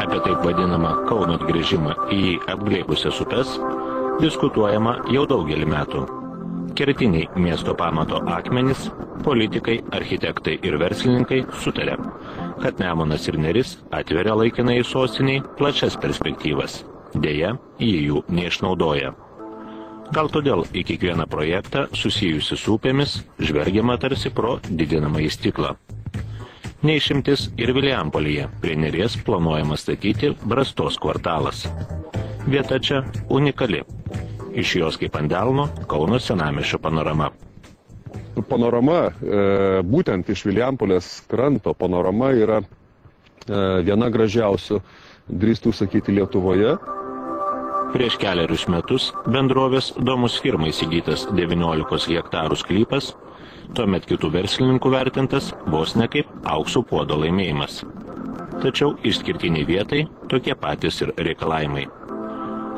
Apie taip vadinamą Kauno atgręžimą į apglėbusias upes diskutuojama jau daugelį metų. Kertiniai miesto pamato akmenys, politikai, architektai ir verslininkai sutarė, kad Nemunas ir Neris atveria laikinai sostiniai plačias perspektyvas. Deja, jie jų neišnaudoja. Gal todėl į kiekvieną projektą susijusi su upėmis žvelgiama tarsi pro didinamąjį stiklą. Neišimtis ir Vilijampolėje prie Neries planuojama statyti Brastos kvartalas. Vieta čia unikali. Iš jos kaip ant delno Kauno senamiesčio panorama. Panorama, būtent iš Vilijampolės kranto panorama yra viena gražiausių, drįstų sakyti, Lietuvoje. Prieš kelerius metus bendrovės Domus firmai įsigytas 19 hektarų sklypas, tuomet kitų verslininkų vertintas vos ne kaip aukso puodo laimėjimas. Tačiau išskirtiniai vietai tokie patys ir reikalavimai.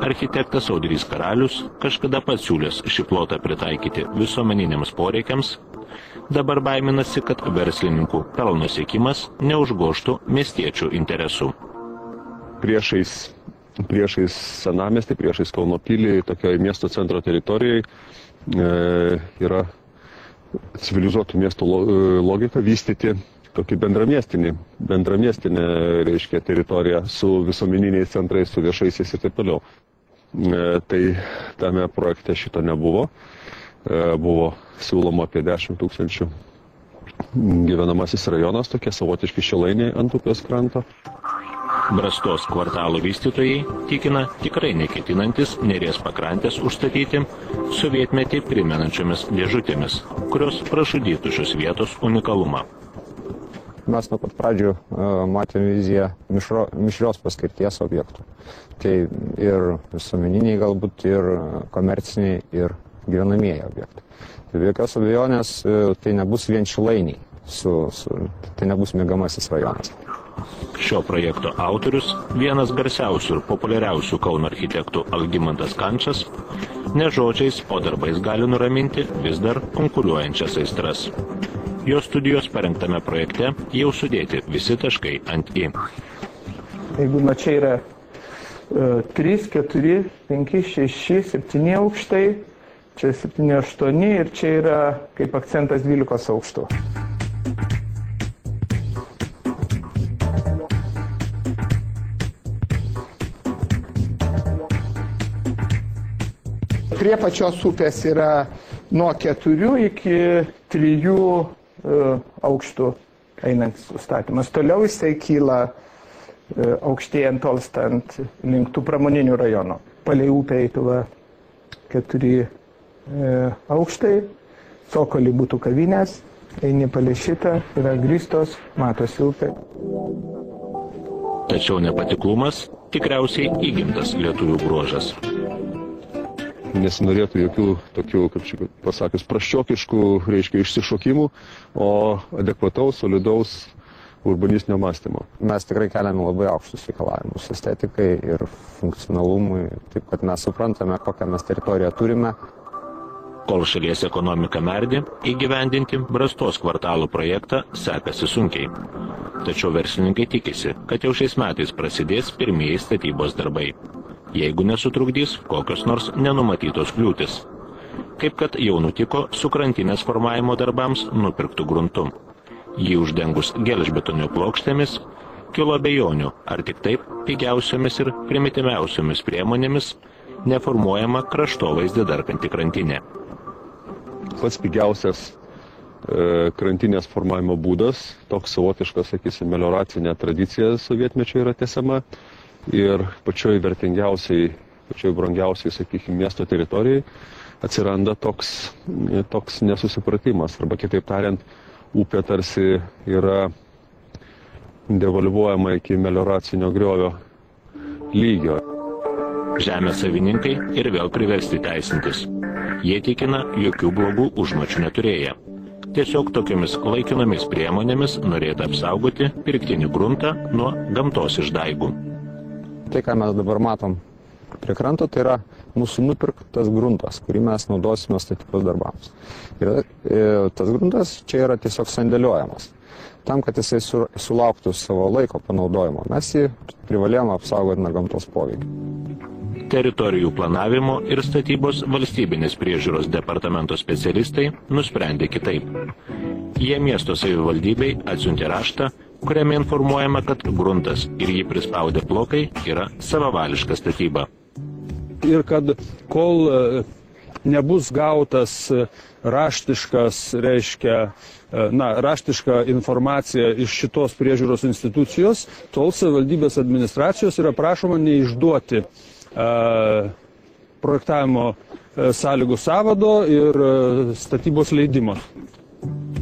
Architektas Audrys Karalius, kažkada pats siūlęs šį plotą pritaikyti visuomeniniams poreikiams, dabar baiminasi, kad verslininkų pelno siekimas neužgožtų miestiečių interesų. Priešais senamiestį, priešais Kauno pilį, tokioje miesto centro teritorijoje yra civilizuotų miestų logika vystyti tokį bendramiestinę reiškia teritoriją su visuomeniniais centrais, su viešaisiais ir taip toliau. Tai tame projekte šito nebuvo. Buvo siūloma apie 10 000 gyvenamasis rajonas, tokie savotiški šilainiai ant upės kranto. Brastos kvartalo vystytojai tikina tikrai neketinantis Neries pakrantės užstatyti sovietmetį primenančiomis dėžutėmis, kurios pražudytų šios vietos unikalumą. Mes nuo pat pradžių matėme viziją mišrios paskirties objektų. Tai ir visuomeniniai galbūt, ir komerciniai, ir gyvenamieji objektai. Tai be jokios abejonės tai nebus vien šilainiai, tai nebus miegamasis rajonas. Šio projekto autorius, vienas garsiausių ir populiariausių Kauno architektų Algimantas Kančas, ne žodžiais, o darbais gali nuraminti vis dar konkuruojančias aistras. Jo studijos parengtame projekte jau sudėti visi taškai ant I. Jeigu nuo čia yra 3, 4, 5, 6, 7 aukštai, čia 7, 8 ir čia yra kaip akcentas 12 aukštų. Prie pačios upės yra nuo 4 iki 3 aukštų einantis užstatymas. Toliau jisai kyla aukštėjant, tolstant link tų pramoninių rajonų. Palei upę įpila 4 aukštai, cokolį būtų kavinės, eini palei šitą, yra grįstos, matosi upė. Tačiau nepatiklumas tikriausiai įgimtas lietuvių bruožas. Nesinorėtų jokių tokių, kaip čia pasakius, prasčiokiškų, reiškia, išsišokimų, o adekvataus, solidaus urbanistinio mąstymo. Mes tikrai keliame labai aukštus reikalavimus estetikai ir funkcionalumui, taip kad mes suprantame, kokią mes teritoriją turime. Kol šalies ekonomika merdi, įgyvendinti Brastos kvartalo projektą sekasi sunkiai. Tačiau verslininkai tikisi, kad jau šiais metais prasidės pirmieji statybos darbai. Jeigu nesutrukdys kokios nors nenumatytos kliūtis. Kaip kad jau nutiko su krantinės formavimo darbams nupirktų gruntu. Jį uždengus gelžbetonio plokštėmis, kilo abejonių, ar tik taip pigiausiomis ir primityviausiomis priemonėmis neformuojama kraštovaizdį darkanti krantinė. Pats pigiausias krantinės formavimo būdas, toks savotiškas, sakysim, melioracinė tradicija sovietmečio yra tęsiama. Ir pačioj vertingiausiai, pačioj brangiausiai, sakykime, miesto teritorijai atsiranda toks nesusipratimas. Arba kitaip tariant, upė tarsi yra devalvuojama iki melioracinio griovio lygio. Žemės savininkai ir vėl priversti teisintis. Jie tikina, jokių blogų užmačių neturėję. Tiesiog tokiamis laikinomis priemonėmis norėtų apsaugoti pirktinį gruntą nuo gamtos išdaigų. Tai, ką mes dabar matom prie kranto, tai yra mūsų nupirktas gruntas, kurį mes naudosime statybos darbams. Ir tas gruntas čia yra tiesiog sandėliuojamas. tam, kad jisai sulauktų savo laiko panaudojimo. Mes jį privalėjome apsaugoti nuo gamtos poveikio. Teritorijų planavimo ir statybos valstybinės priežiūros departamento specialistai nusprendė kitaip. Jie miesto savivaldybei atsiuntė raštą, kuriame informuojama, kad gruntas ir jį prispaudę blokai yra savavališka statyba. Ir kad kol nebus gautas raštiškas, raštiška informacija iš šitos priežiūros institucijos, tol savivaldybės administracijos yra prašoma neišduoti projektavimo sąlygų sąvado ir statybos leidimo.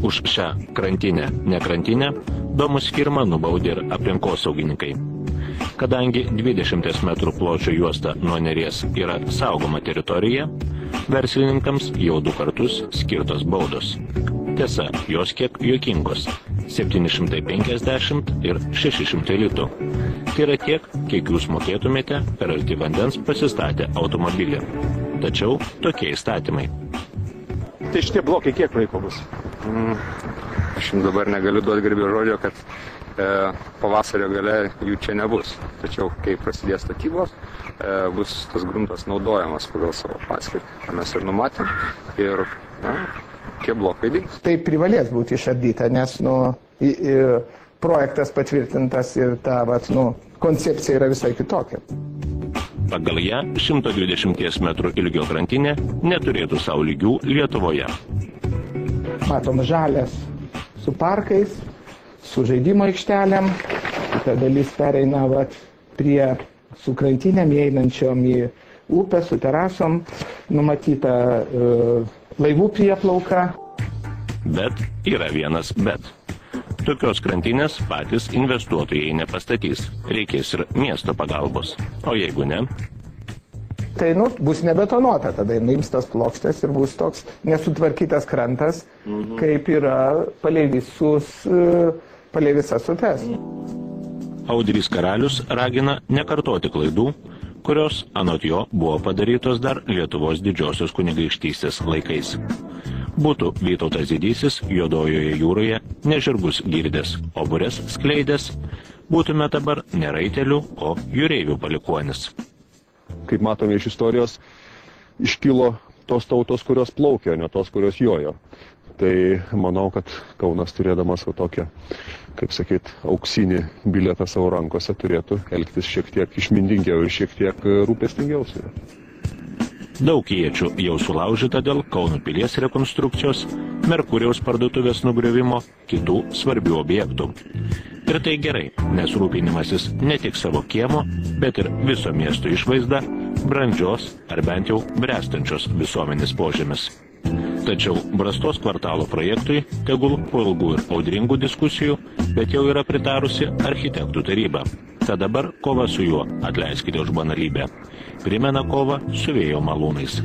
Už šią krantinę, nekrantinę, Domus firmą nubaudė ir aplinkosaugininkai. Kadangi 20 metrų pločio juosta nuo Neries yra saugoma teritorija, verslininkams jau 2 kartus skirtos baudos. Tiesa, jos kiek juokingos – 750 ir 600 litų. Tai yra tiek, kiek jūs mokėtumėte per arti vandens pasistatę automobilį. Tačiau tokie įstatymai. Tai šitie blokai kiek laiko bus? Aš jums dabar negaliu duoti garbės žodžio, kad pavasario gale jų čia nebus. Tačiau, kai prasidės statybos, bus tas gruntas naudojamas pagal savo paskirtį. Mes ir numatėm ir tie blokai dings. Tai privalės būti išardyta, nes projektas patvirtintas ir ta koncepcija yra visai kitokia. Pagal ją 120 metrų ilgio krantinė neturėtų savo lygių Lietuvoje. Matom žalias su parkais, su žaidimo aikštelėm. Ta dalis pereina prie su krantinėm įeinančiom į upę, su terasom. Numatyta laivų prieplauka. Bet yra vienas bet. Tokios krantinės patys investuotojai nepastatys. Reikės ir miesto pagalbos. O jeigu ne? Tai bus nebetonuota, tada ims tas plokštės ir bus toks nesutvarkytas krantas, kaip yra palei visas upes. Audrys Karalius ragina nekartoti klaidų, kurios anot jo buvo padarytos dar Lietuvos didžiosios kunigaikštystės laikais. Būtų Vytautas Didysis Juodojoje jūroje ne žirgus girdęs, o bures skleidęs, būtume dabar ne raitelių, o jūreivių palikuonis. Kaip matome iš istorijos, iškilo tos tautos, kurios plaukė, ne tos, kurios jojo. Tai manau, kad Kaunas turėdamas tokią, kaip sakyt, auksinį bilietą savo rankose turėtų elgtis šiek tiek išmintingiau ir šiek tiek rūpestingiau. Daug iečių jau sulaužyta dėl Kauno pilies rekonstrukcijos, Merkurijaus parduotuvės nugriovimo, kitų svarbių objektų. Ir tai gerai, nes rūpinimasis ne tik savo kiemo, bet ir viso miesto išvaizda, brandžios ar bent jau brestančios visuomenės požymis. Tačiau Brastos kvartalo projektui tegul po ilgų ir audringų diskusijų, bet jau yra pritarusi architektų taryba. Tad dabar kova su juo, atleiskite už banalybę, primena kovą su vėjo malūnais.